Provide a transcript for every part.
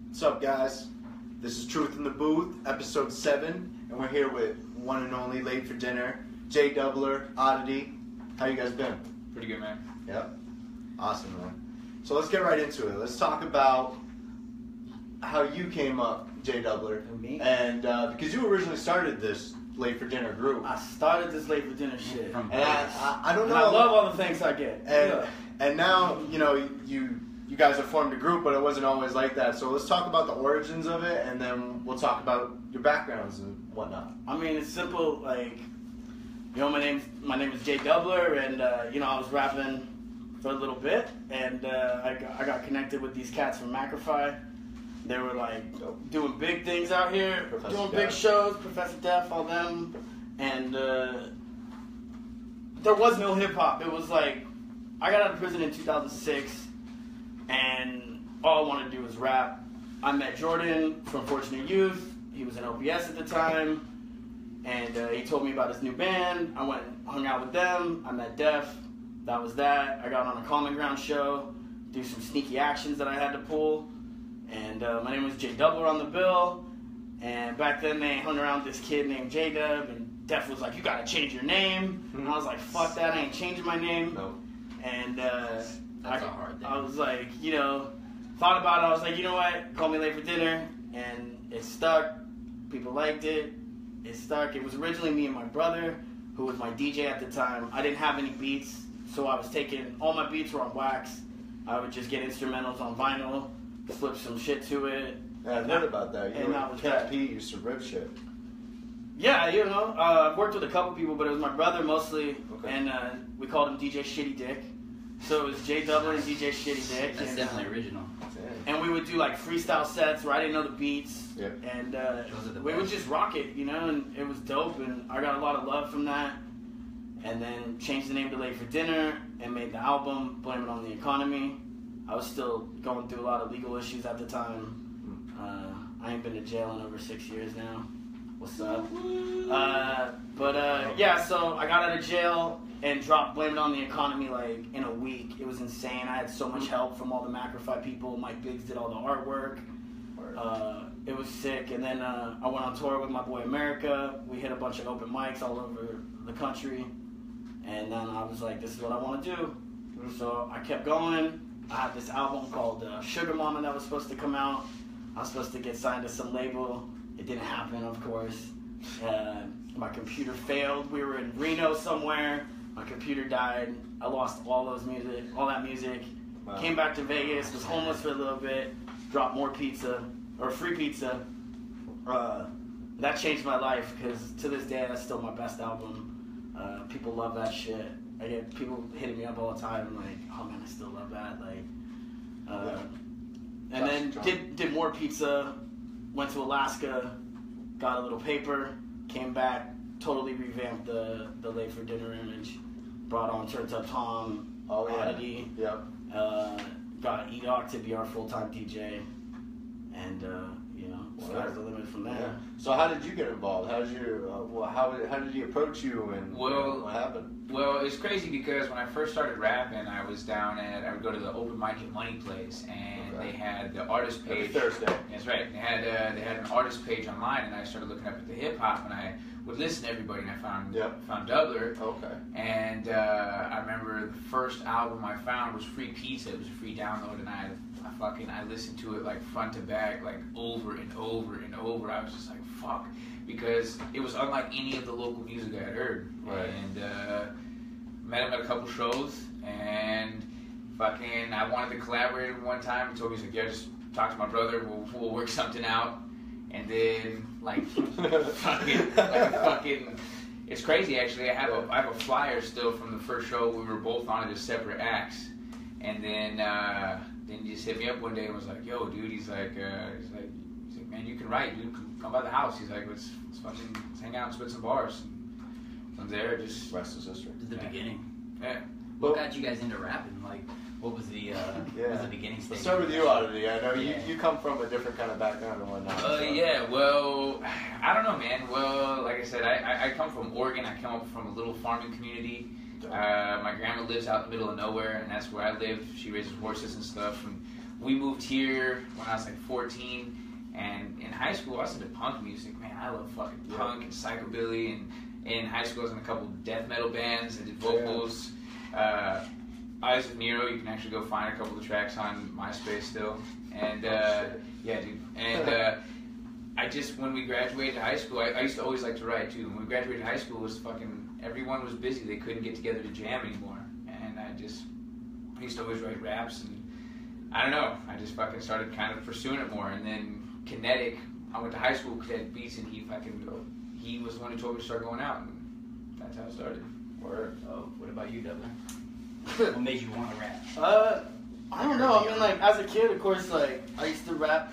What's up, guys? This is Truth in the Booth, episode 7, and we're here with one and only late for dinner, Dubbler, Oddity. How you guys been? Pretty good, man. Yep. Awesome, man. So let's get right into it. Let's talk about how you came up, Dubbler. Me? And because you originally started this late for dinner group. I started this late for dinner shit. And I don't know. And I love all the thanks I get. And now, you know, you guys have formed a group, but it wasn't always like that. So let's talk about the origins of it, and then we'll talk about your backgrounds and whatnot. I mean, it's simple. Like, you know, my name is Dubbler, and you know, I was rapping for a little bit, and I got connected with these cats from Macrify. They were like doing big things out here, doing big shows, Professor Def, all them, and there was no hip hop. It was like I got out of prison in 2006, and all I wanted to do was rap. I met Jordan from Fortunate Youth. He was in OPS at the time, and he told me about his new band. I went and hung out with them. I met Def. That was that. I got on a Common Ground show, do some sneaky actions that I had to pull. And my name was Dubbler on the bill. And back then they hung around with this kid named J-Dub, and Def was like, "You gotta change your name." And I was like, "Fuck that, I ain't changing my name." No. And That's a hard thing. I was like, you know, thought about it. I was like, you know what? Call me late for dinner. And it stuck. People liked it. It stuck. It was originally me and my brother, who was my DJ at the time. I didn't have any beats, so I was taking, all my beats were on wax. I would just get instrumentals on vinyl, flip some shit to it. Yeah, I've heard about that. You and know, that was Cat that. P used to rip shit. Yeah, you know, I've worked with a couple people, but it was my brother mostly, Okay. and we called him DJ Shitty Dick. So it was Dubbler and DJ Shitty Dick. That's and, definitely original. and we would do like freestyle sets where I didn't know the beats, Yep. and Those are the we would best. just rock it, you know, and it was dope, and I got a lot of love from that. And then changed the name to Late for Dinner and made the album, Blame It on the Economy. I was still going through a lot of legal issues at the time. I ain't been to jail in over 6 years now. What's up? Yeah, so I got out of jail and dropped Blame It on the Economy like in a week. It was insane. I had so much help from all the Macrify people. Mike Biggs did all the artwork. It was sick. And then I went on tour with my boy America. We hit a bunch of open mics all over the country. And then I was like, this is what I want to do. So I kept going. I had this album called Sugar Mama that was supposed to come out. I was supposed to get signed to some label. It didn't happen, of course. My computer failed. We were in Reno somewhere. My computer died. I lost all that music. Wow. Came back to Vegas. Was homeless for a little bit. Dropped more pizza, or free pizza. That changed my life because to this day that's still my best album. People love that shit. I get people hitting me up all the time. I'm like, oh man, I still love that. Like, and then did more pizza. Went to Alaska, got a little paper, came back, totally revamped the Late for Dinner image. Brought on Turns Up Tom, Oddity. Yep. Got E-Doc to be our full-time DJ, and you know, sky's the limit from there. Yeah. So how did you get involved? How did you? How did he approach you, and what happened? Well, it's crazy because when I first started rapping, I would go to the open mic at Money Place, and they had the artist page. Every Thursday. That's right. They had an artist page online, and I started looking up at the hip hop, and I would listen to everybody, and I found Dubbler. Okay. And I remember the first album I found was Free Pizza. It was a free download, and I listened to it like front to back, like over and over and over. I was just like, fuck, because it was unlike any of the local music I had heard. Right. And met him at a couple shows, and I wanted to collaborate with him one time. He told me, he's like, yeah, just talk to my brother, we'll work something out. And then it's crazy actually. I have a flyer still from the first show. We were both on it as separate acts, and then he just hit me up one day and was like, yo dude, he's like man, you can write, dude, come by the house. He's like, let's hang out and spit some bars. And from there, just rest is history. The beginning. Yeah. What got you guys into rapping? Like, what was the beginning stage? Let's start with you, Oddity. I know you come from a different kind of background and whatnot. Yeah, well, I don't know, man. Well, like I said, I come from Oregon. I come up from a little farming community. My grandma lives out in the middle of nowhere, and that's where I live. She raises horses and stuff. And we moved here when I was like 14, and in high school I listened to punk music. Man, I love fucking punk and psychobilly, and in high school I was in a couple death metal bands. I did vocals. Eyes of Nero, you can actually go find a couple of tracks on MySpace still. And yeah, dude. And I just, when we graduated high school, I used to always like to write too. When we graduated high school, it was fucking, everyone was busy. They couldn't get together to jam anymore. And I used to always write raps, and I don't know, I just fucking started kind of pursuing it more. And then Kinetic, I went to high school with Kinetic Beats, and he was the one who told me to start going out, and that's how it started. Word. Oh, what about you, Dubbler? What made you want to rap? I don't know. I mean, like, as a kid, of course, like, I used to rap,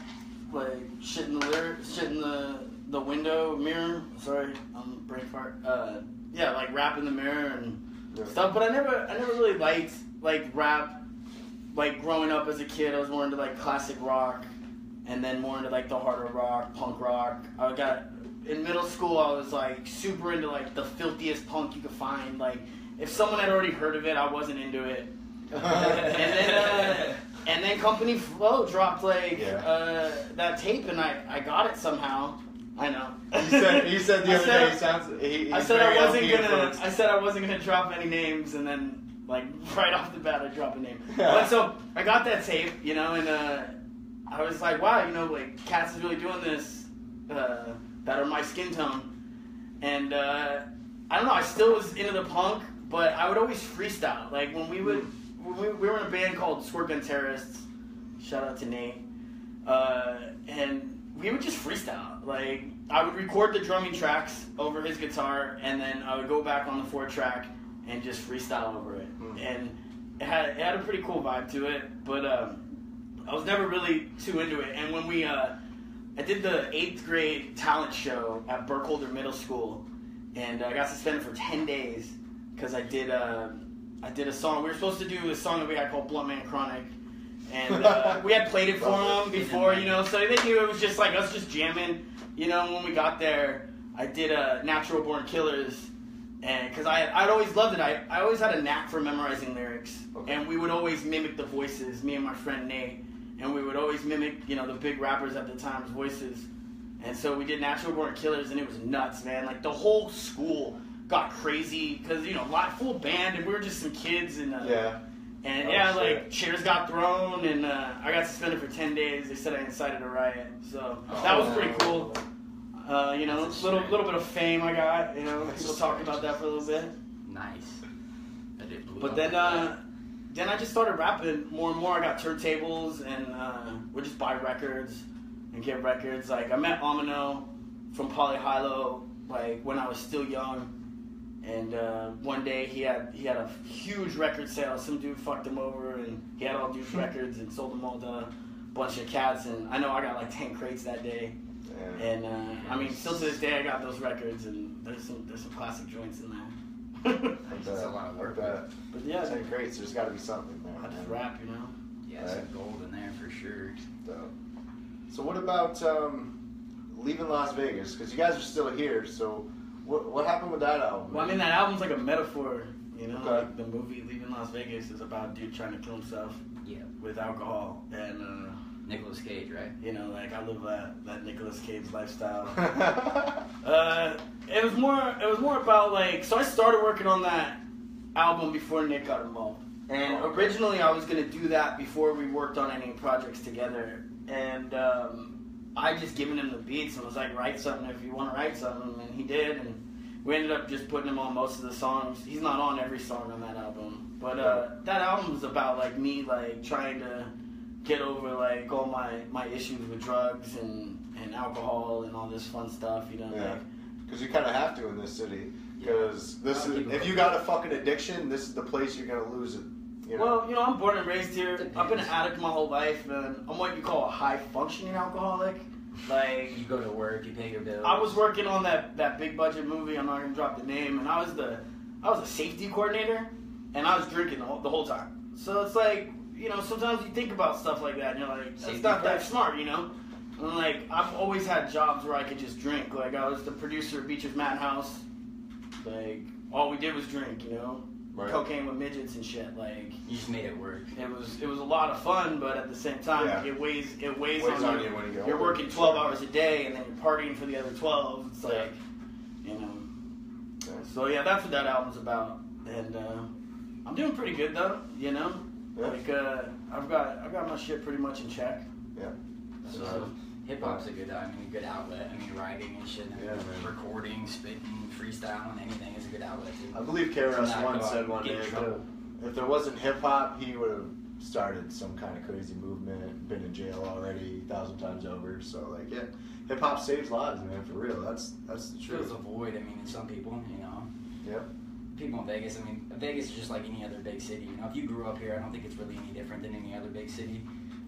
like, shit in the window mirror. Sorry, brain fart. Yeah, like, rap in the mirror and stuff. But I never really liked, like, rap. Like, growing up as a kid, I was more into, like, classic rock, and then more into, like, the harder rock, punk rock. In middle school, I was, like, super into, like, the filthiest punk you could find. Like, if someone had already heard of it, I wasn't into it. And then Company Flow dropped, like, that tape, and I got it somehow. I know. He said the other day, I said I wasn't gonna drop any names, and then, like, right off the bat, I dropped a name. But so I got that tape, you know, and I was like, wow, you know, like, Cats is really doing this that are my skin tone. And I don't know, I still was into the punk, but I would always freestyle. Like, when we were in a band called Squirt Gun Terrorists, shout out to Nate, and we would just freestyle. Like, I would record the drumming tracks over his guitar, and then I would go back on the 4-track and just freestyle over it. And it had a pretty cool vibe to it, but I was never really too into it. And when I did the 8th grade talent show at Burkholder Middle School, and I got suspended for 10 days because I did a song. We were supposed to do a song that we had called Blunt Man Chronic, and we had played it for them before, you know, so they knew it was just like us just jamming, you know. When we got there, I did Natural Born Killers, and because I'd always loved it. I always had a knack for memorizing lyrics, and we would always mimic the voices, me and my friend Nate, and we would always mimic, you know, the big rappers at the time's voices. And so we did Natural Born Killers, and it was nuts, man. Like, the whole school got crazy because, you know, full band, and we were just some kids, and like, chairs got thrown, and I got suspended for 10 days. They said I incited a riot, so that was pretty cool. You know, little bit of fame I got. You know, people talked about that for a little bit. Nice. But then I just started rapping more and more. I got turntables, and would just buy records and get records. Like, I met Amino from Polyhilo, like, when I was still young. And one day he had a huge record sale. Some dude fucked him over, and he had all these records and sold them all to a bunch of cats. And I know I got like 10 crates that day. Yeah. And I mean, still to this day I got those records, and there's some classic joints in there. That's a lot of work. But yeah, 10 crates. There's got to be something there. I just rap, you know. Yeah, there's some gold in there for sure. So what about leaving Las Vegas? Because you guys are still here. So what happened with that album? Well, I mean, that album's like a metaphor, you know. Like, the movie Leaving Las Vegas is about a dude trying to kill himself with alcohol, and Nicolas Cage, right? You know, like, I live that Nicolas Cage lifestyle. It was more about, like, so I started working on that album before Nick got involved. And originally I was gonna do that before we worked on any projects together. And I just given him the beats and was like, write something if you want to write something, and he did. And we ended up just putting him on most of the songs. He's not on every song on that album, but that album was about, like, me, like, trying to get over, like, all my issues with drugs and alcohol and all this fun stuff, you know. Yeah. Because you kind of have to in this city. Because if you got a fucking addiction, this is the place you're gonna lose it. You know? Well, you know, I'm born and raised here. I've been an addict my whole life, and I'm what you call a high-functioning alcoholic. Like, you go to work, you pay your bills. I was working on that big budget movie. I'm not gonna drop the name, and I was a safety coordinator, and I was drinking the whole time. So it's like, you know, sometimes you think about stuff like that, and you're like, that's not that smart, you know. And, like, I've always had jobs where I could just drink. Like, I was the producer of Beacher's Madhouse. Like, all we did was drink, you know. cocaine with midgets and shit. Like You just made it work. it was a lot of fun, but at the same time, Yeah. it weighs on on you. you when you get You're older. working 12 hours a day, and then you're partying for the other 12. It's like, you know. Yeah. So yeah, that's what that album's about, and I'm doing pretty good though. You know, Yeah. like I've got my shit pretty much in check. Yeah. So hip hop's a good outlet. I mean, writing and shit, and Yeah, man. recording, spitting, freestyling, anything is a good outlet too. I believe KRS Not One go out said and one get in day trouble. that if there wasn't hip hop, he would have started some kind of crazy movement, been in jail already 1,000 times over. So like, yeah, hip hop saves lives, man, for real. That's the Fills truth. a void. I mean, in some people, you know. Yep. People in Vegas, I mean, Vegas is just like any other big city. You know, if you grew up here, I don't think it's really any different than any other big city.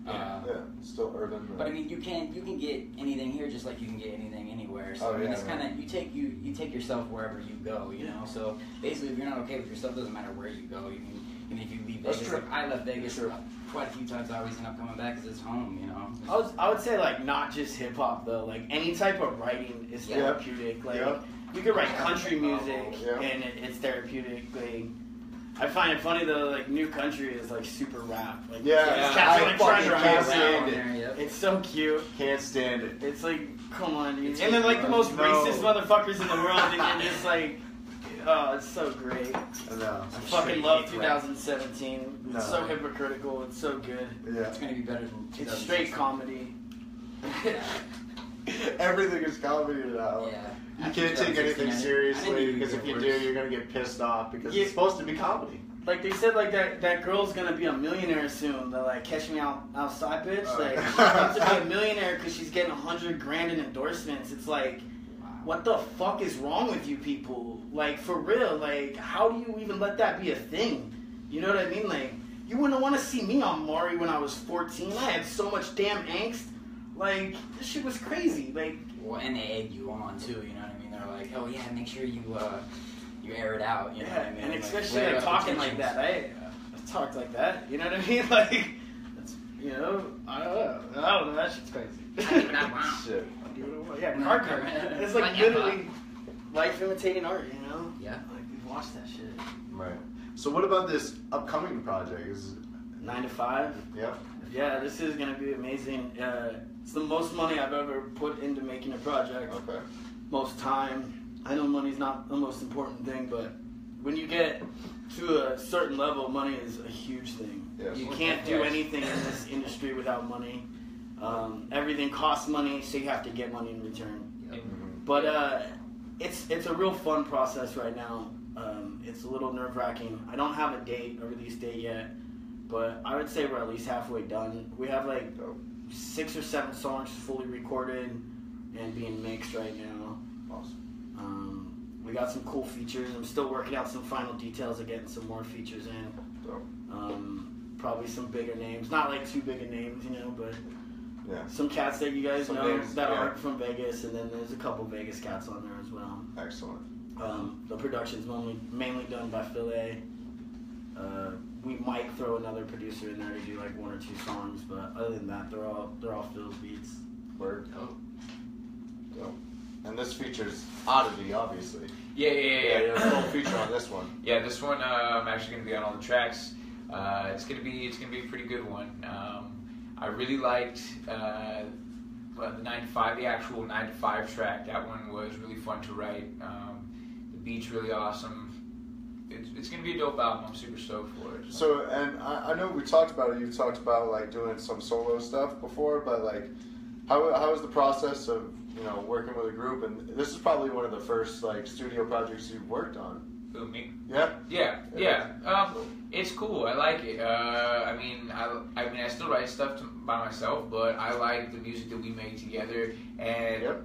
Yeah. Yeah, still urban. But I mean, you can get anything here just like you can get anything anywhere. So Oh, I mean, yeah, it's kind of you take yourself wherever you go. You know, so basically, if you're not okay with yourself, it doesn't matter where you go. You can, even if you leave That's Vegas, true. like, I left Vegas quite a few times. I always end up coming back because it's home. You know. I would say like not just hip hop though. Like any type of writing is Yeah. therapeutic. Like Yeah. you could write country music Yeah. and it's therapeutic. Like I find it funny though. Like new country is like super rap. Like Yeah, these cats are like trying to fucking rap. can't stand it. There, yep. It's so cute. Can't stand it. It's like, come on, dude. It's And they're like the most no. racist motherfuckers in the world, and you're just like, oh, it's so great. I know. I fucking Straight love hate rap. 2017. No. It's so hypocritical. It's so good. Yeah. It's gonna be better than. It's straight 2016. comedy. Everything is comedy now. Yeah. You can't take anything seriously because if you do, you're you're gonna get pissed off because Yeah. it's supposed to be comedy. Like they said, like that girl's gonna be a millionaire soon. They're like, catch me outside, bitch. Like she's about to be a millionaire because she's getting $100,000 in endorsements. It's like, what the fuck is wrong with you people? Like for real, like how do you even let that be a thing? You know what I mean? Like you wouldn't want to see me on Maury when I was 14. I had so much damn angst. Like this shit was crazy. Like Well, and they egg you on too. You know what I mean? They're like, oh yeah, make sure you air it out. You know what I mean? and Like, especially lay like out the talking like tensions. that. I talked like that. You know what I mean? Like that's I don't know. That shit's crazy. Shit. Yeah, Carter. It's like Like literally life imitating art. You know? Yeah. Like we've watched that shit. Right. So what about this upcoming project? 9 to 5. Yeah. Yeah, this is gonna be amazing. It's the most money I've ever put into making a project. Okay. Most time. I know money's not the most important thing, but when you get to a certain level, money is a huge thing. Yes. You can't do anything in this industry without money. Everything costs money, so you have to get money in return. Mhm. But it's a real fun process right now. It's a little nerve-wracking. I don't have a release date yet, but I would say we're at least halfway done. We have like Dope. 6 or 7 songs fully recorded and being mixed right now. Awesome. We got some cool features. I'm still working out some final details of getting some more features in. Dope. Probably some bigger names. Not like too big of names, you know, but Yeah. some cats that you guys Some know names, that yeah. aren't from Vegas, and then there's a couple Vegas cats on there as well. Excellent. The production's mainly done by Phil A. We might throw another producer in there to do like 1 or 2 songs, but other than that, they're all Phil's beats. Word. Oh. Dope. And this features Oddity, obviously. Yeah. You're a full feature on this one. Yeah, this one I'm actually gonna be on all the tracks. It's gonna be a pretty good one. I really liked the 9 to 5, the actual 9 to 5 track. That one was really fun to write. The beat's really awesome. It's gonna be a dope album. I'm super stoked for it. So, and I know we talked about it. You've talked about like doing some solo stuff before, but like, how is the process of working with a group? And this is probably one of the first like studio projects you've worked on. Who, me? Yeah. Yeah. It's cool. I like it. I mean, I still write stuff by myself, but I like the music that we make together. And Yep.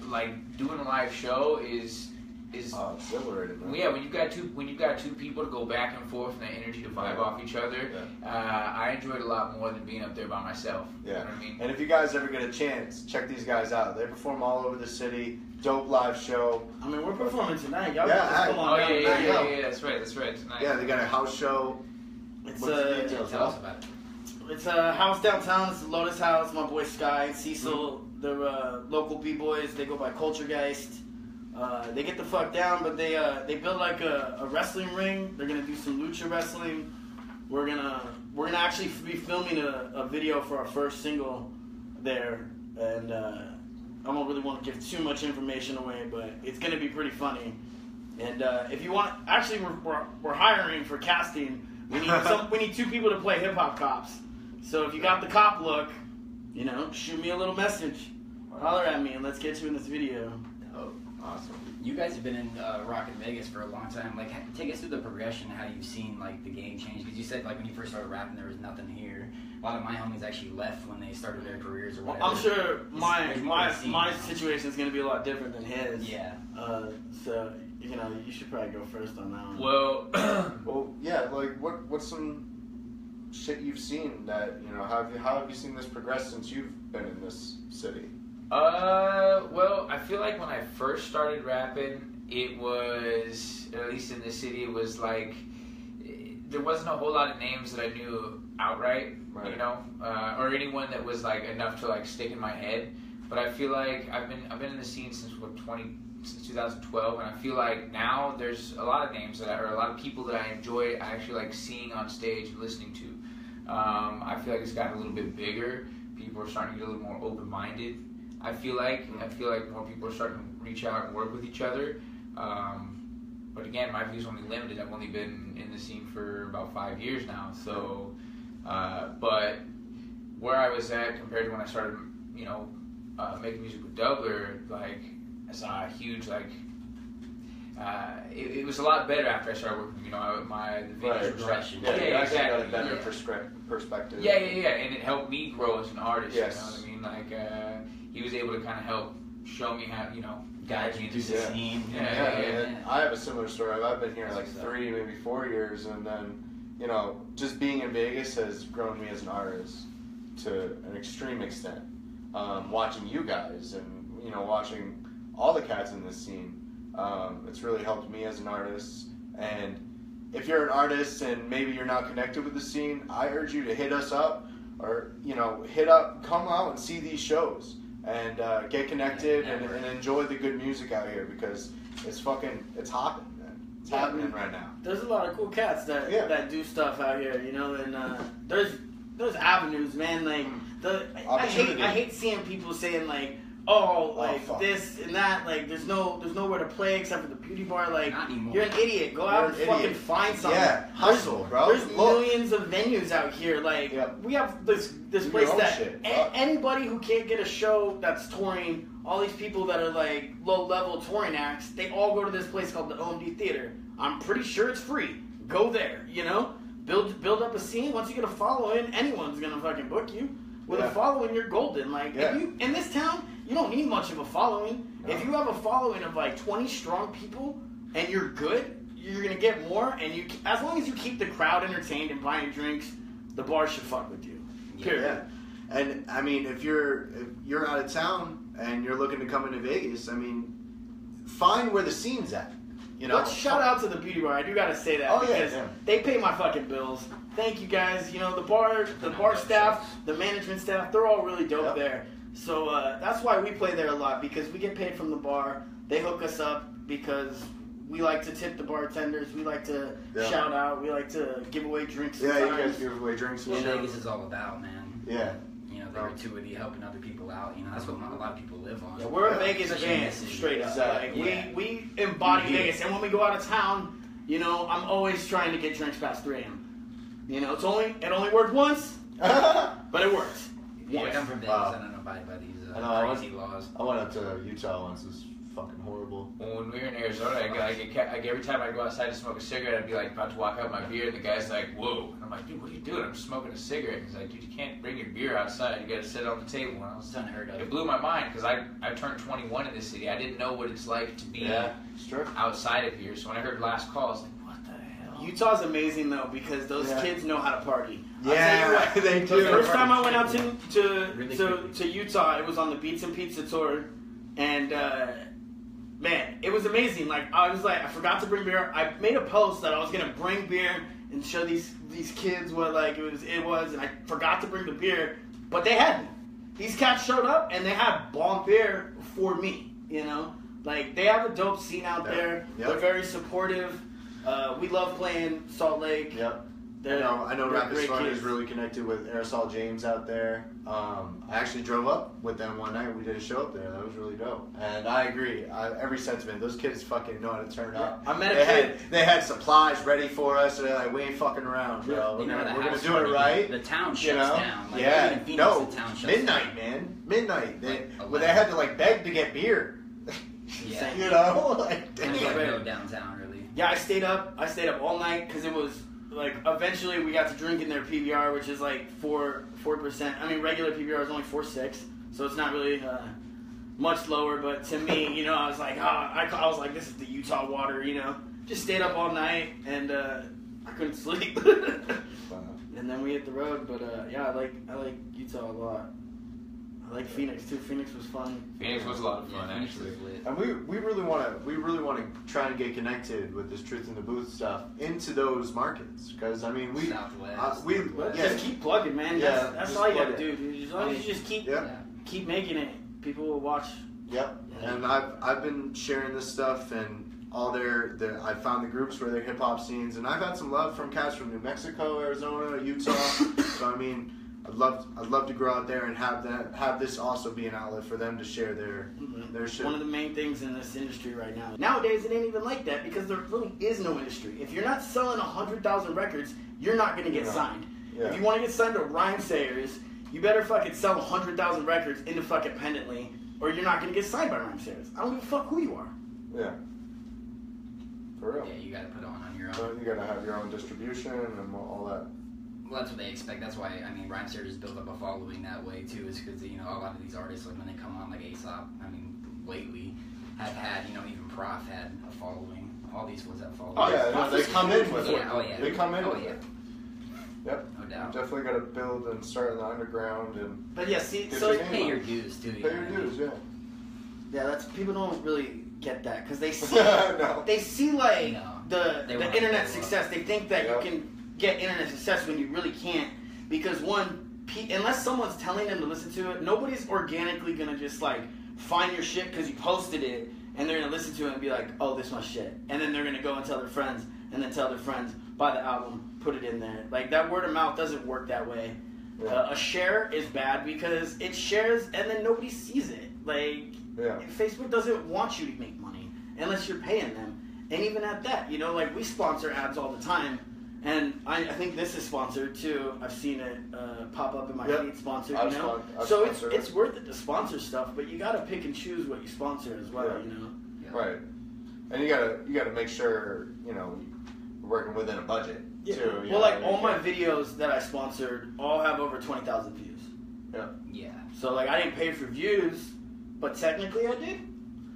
like doing a live show is Exhilarated, man. yeah. When you've got two people to go back and forth and that energy to vibe off each other, I enjoy it a lot more than being up there by myself. Yeah. You know what I mean? And if you guys ever get a chance, check these guys out. They perform all over the city. Dope live show. I mean, we're performing tonight. Y'all Yeah, can just come Oh on yeah, down yeah, tonight. yeah. That's right. Tonight. Yeah, they got a house show. It's What's the details? Tell us about it. It's a house downtown. It's the Lotus House. My boy Sky and Cecil, they're local B-boys. They go by Culturegeist. They get the fuck down, but they build like a wrestling ring. They're gonna do some lucha wrestling. We're gonna actually be filming a video for our first single there, and I don't really want to give too much information away, but it's gonna be pretty funny. And if you want, actually, we're hiring for casting. We need 2 people to play hip hop cops. So if you got the cop look, you know, shoot me a little message, holler at me, and let's get you in this video. Oh, awesome. You guys have been in rock in Vegas for a long time. Like, take us through the progression, how you've seen like the game change. Because you said like when you first started rapping, there was nothing here. A lot of my homies actually left when they started their careers or whatever. I'm sure my situation is going to be a lot different than his. Yeah. So you know, you should probably go first on that one. Well, yeah. Like, what's some shit you've seen that, you know, how have you seen this progress since you've been in this city? Well, I feel like when I first started rapping, it was, at least in the city, it was like, there wasn't a whole lot of names that I knew outright, right. You know, or anyone that was like enough to like stick in my head. But I feel like I've been in the scene since 2012, and I feel like now there's a lot of names or a lot of people that I enjoy actually like seeing on stage and listening to. I feel like it's gotten a little bit bigger. People are starting to get a little more open-minded. I feel like more people are starting to reach out and work with each other. But again, my view's only limited. I've only been in the scene for about 5 years now. So, but where I was at compared to when I started, you know, making music with Dubbler, like I saw a huge like. It was a lot better after I started working. You know, the videos were progression. Yeah, you actually got a exactly. better perspective. Yeah, and it helped me grow as an artist. Yes. You know what I mean? Like, he was able to kind of help show me how, you know, guide you through the scene. Yeah. I have a similar story. I've been here like 3, maybe 4 years, and then, you know, just being in Vegas has grown me as an artist to an extreme extent. Watching you guys and, you know, watching all the cats in this scene, it's really helped me as an artist. And if you're an artist and maybe you're not connected with the scene, I urge you to hit us up, or, you know, come out and see these shows and get connected and enjoy the good music out here, because it's hopping, man. It's happening right now. There's a lot of cool cats that do stuff out here, you know, and there's avenues, man. Like I hate seeing people saying like, this and that. Like, there's nowhere to play except for the beauty bar. Like, you're an idiot. Go out and fucking find something. Yeah, hustle, bro. There's millions of venues out here. Like, we have this place that anybody who can't get a show that's touring, all these people that are like low level touring acts, they all go to this place called the OMD Theater. I'm pretty sure it's free. Go there. You know, build up a scene. Once you get a following, anyone's gonna fucking book you. With a following, you're golden. Like, if you in this town, you don't need much of a following. No. If you have a following of like 20 strong people and you're good, you're gonna get more. And as long as you keep the crowd entertained and buying drinks, the bar should fuck with you. Period. Yeah. And I mean, if you're out of town and you're looking to come into Vegas, I mean, find where the scene's at. You know, let's shout out to the beauty bar. I do gotta say that because they pay my fucking bills. Thank you guys. You know, the bar staff, the management staff, they're all really dope there. So that's why we play there a lot, because we get paid from the bar. They hook us up because we like to tip the bartenders. We like to shout out. We like to give away drinks. Yeah, you guys give away drinks. What Vegas is all about, man. Yeah. You know, the gratuity, helping other people out. You know, that's what a lot of people live on. Yeah, we're a Vegas band, straight up. Exactly. Like, we embody Vegas. And when we go out of town, you know, I'm always trying to get drinks past 3 a.m. You know, it only worked once, but it worked. Yeah, I come from Vegas. I don't know by these crazy laws. I went up to Utah once. It was fucking horrible. Well, when we were in Arizona, every time I go outside to smoke a cigarette, I'd be like about to walk out my beer, and the guy's like, "Whoa!" And I'm like, "Dude, what are you doing?" I'm smoking a cigarette. He's like, "Dude, you can't bring your beer outside. You got to sit it on the table." And I was unheard of. It blew my mind because I turned 21 in this city. I didn't know what it's like to be outside of here. So when I heard last call, I was like, Utah's amazing though, because those kids know how to party. Yeah, they do. The first time I went out to Utah, it was on the Beats and Pizza tour, and man, it was amazing. Like, I forgot to bring beer. I made a post that I was gonna bring beer and show these kids what like it was, and I forgot to bring the beer, but they had me. These cats showed up and they had bomb beer for me. You know, Like, they have a dope scene out there. Yep. They're very supportive. We love playing Salt Lake. Yep. I know they're Rapids great Fun kids. is really connected with Aerosol James out there. I actually drove up with them one night. We did a show up there. That was really dope. And I agree. Every sentiment. Those kids fucking know how to turn up. I met a kid. They had supplies ready for us. So they're like, we ain't fucking around, bro. You know, We're gonna do it right. The town shuts down. Like, yeah. even in Phoenix, No. the town shuts Midnight, down. man. Midnight. Like, They had to like beg to get beer. Yeah. You know, like There's damn. no downtown, really. Yeah, I stayed up all night because it was like eventually we got to drink in their PBR, which is like 4%. I mean, regular PBR is only 4.6, so it's not really much lower. But to me, you know, I was like, I was like, this is the Utah water, you know. Just stayed up all night and I couldn't sleep. And then we hit the road. But yeah, I like Utah a lot. I like Phoenix too. Phoenix was fun. Phoenix was a lot of fun, Phoenix actually. was lit. And we really want to try and get connected with this Truth in the Booth stuff into those markets because I mean Southwest. Just keep plugging, man. Yeah, That's just all you plug gotta do, dude. As long as you just keep making it, people will watch. Yep. Yeah. And I've been sharing this stuff and all I found the groups where they're hip hop scenes and I've had some love from cats from New Mexico, Arizona, Utah. So I mean, I'd love to go out there and have this also be an outlet for them to share their shit. One of the main things in this industry right now. Nowadays, it ain't even like that because there really is no industry. If you're not selling 100,000 records, you're not gonna get signed. Yeah. If you want to get signed to Rhymesayers, you better fucking sell 100,000 records independently, or you're not gonna get signed by Rhymesayers. I don't give a fuck who you are. Yeah. For real. Yeah, you gotta put it on your own. So you gotta have your own distribution and all that. Well, that's what they expect. That's why, I mean, Rhymesayers has built up a following that way, too, is because, you know, a lot of these artists, like, when they come on, like Aesop, I mean, lately, have had, you know, even Prof had a following. All these fools have following. Oh, yeah, no, they come in with it. Yeah, oh, yeah. They come in Oh, with yeah. it. Yep. No doubt. You definitely gotta build and start in the underground and But yeah, see, Get so your name Pay your dues, too. pay your dues, yeah. yeah, that's people don't really get that because they see No. they see like No. the They want internet to blow up. success. They think that Yep. you can get internet success when you really can't because unless someone's telling them to listen to it, nobody's organically gonna just like find your shit because you posted it and they're gonna listen to it and be like, oh, this is my shit, and then they're gonna go and tell their friends and then tell their friends, buy the album, put it in there. Like that word of mouth doesn't work that way. Yeah. A share is bad because it shares and then nobody sees it. Like Yeah. Facebook doesn't want you to make money unless you're paying them. And even at that, you know, like we sponsor ads all the time. And I think this is sponsored too. I've seen it pop up in my feed, sponsored, you know. So it's worth it to sponsor stuff, but you gotta pick and choose what you sponsor as well, you know. Yeah. Right. And you gotta make sure, you know, you're working within a budget too. you know, Well, like you all my can't- videos that I sponsored all have over 20,000 views. Yeah. Yeah. So like I didn't pay for views, but technically I did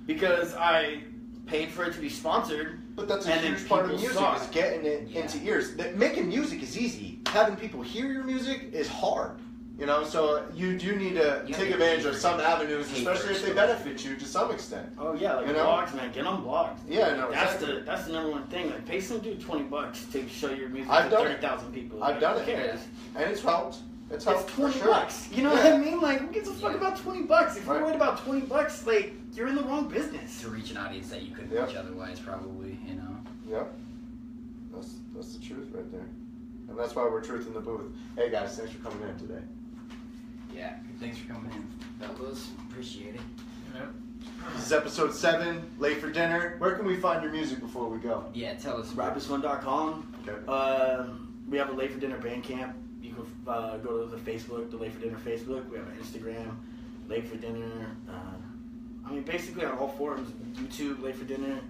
because I paid for it to be sponsored. But that's a And then huge part of people music saw is it. getting it Yeah. into ears. Making music is easy. Having people hear your music is hard. You know, so you do need to You have take to advantage pay of for some it. avenues, Pay especially for if they it. benefit you to some extent. Oh yeah, like You know? blogs, man. Get on blogs. Yeah, no, That's exactly. that's the number one thing. Like pay some dude $20 to show your music I've to done it. 30,000 people. I've Like, done who it, cares? and it's helped. It's helped It's for $20. sure. You know what Yeah. I mean? Like who gives a fuck Yeah. about $20? If you're Right. worried about $20, like you're in the wrong business. To reach an audience that you couldn't Yep. reach otherwise, probably, you know. Yep. That's the truth right there. And that's why we're Truth in the Booth. Hey guys, thanks for coming in today. Yeah. Thanks for coming in, fellas. Appreciate it. This is episode 7, Late for Dinner. Where can we find your music before we go? Yeah, tell us. Rappersfun.com. Okay. We have a Late for Dinner Bandcamp. You can go to the Facebook, the Late for Dinner Facebook. We have an Instagram, Late for Dinner. I mean, basically on all forums, YouTube, Late for Dinner.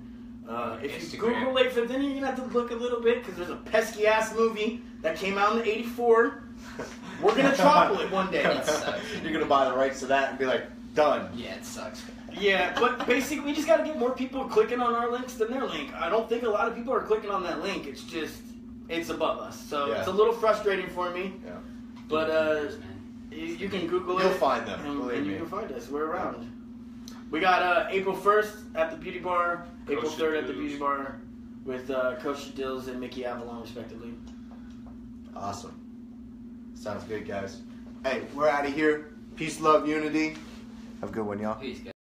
If you Instagram. Google Late for Dinner, you're going to have to look a little bit because there's a pesky-ass movie that came out in '84. We're going to topple it one day. It sucks. You're going to buy the rights to that and be like, done. Yeah, it sucks. Yeah, but basically, we just got to get more people clicking on our links than their link. I don't think a lot of people are clicking on that link. It's just, it's above us. So Yeah. it's a little frustrating for me. Yeah. But Man. you can Google it. You'll find them, And, believe and me. you can find us. We're around. We got April 1st at the Beauty Bar, April Coach 3rd at the Shadills. Beauty Bar with Coach Shadills and Mickey Avalon, respectively. Awesome. Sounds good, guys. Hey, we're out of here. Peace, love, unity. Have a good one, y'all. Peace, guys.